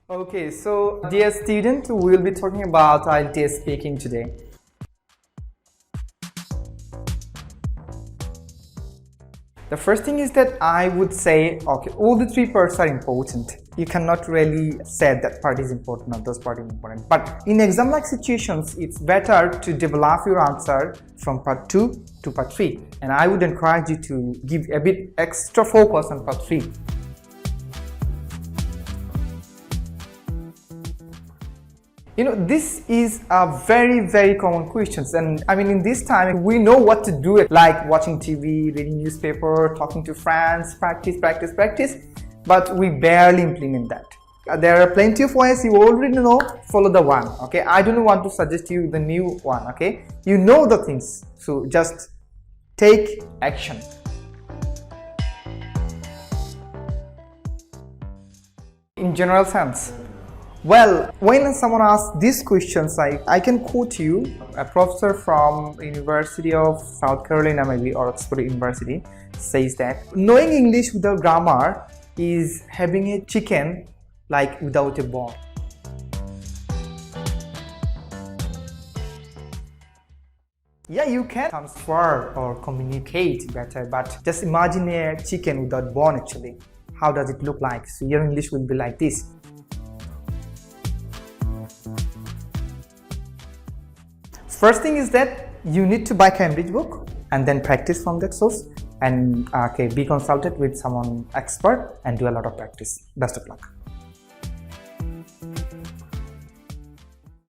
Okay, so dear student, we will be talking about IELTS speaking today. The first thing is that I would say, okay, all the three parts are important. You cannot really say that part is important or this part is important. But in exam-like situations, it's better to develop your answer from part 2 to part 3. And I would encourage you to give a bit extra focus on part 3. You know, this is a very common questions, and I mean in this time we know what to do, like watching TV, reading newspaper, talking to friends, practice, but we barely implement that. There are plenty of ways you already know, follow the one, okay? I don't want to suggest you the new one, okay? You know the things, so just take action. In general sense, well, when someone asks these questions, I can quote you a professor from University of South Carolina maybe, or Oxford University, says that knowing English without grammar is having a chicken like without a bone. Yeah, you can transfer or communicate better, but just imagine a chicken without bone actually. How does it look like? So your English will be like this. First thing is that you need to buy Cambridge book and then practice from that source, and be consulted with someone expert and do a lot of practice. Best of luck.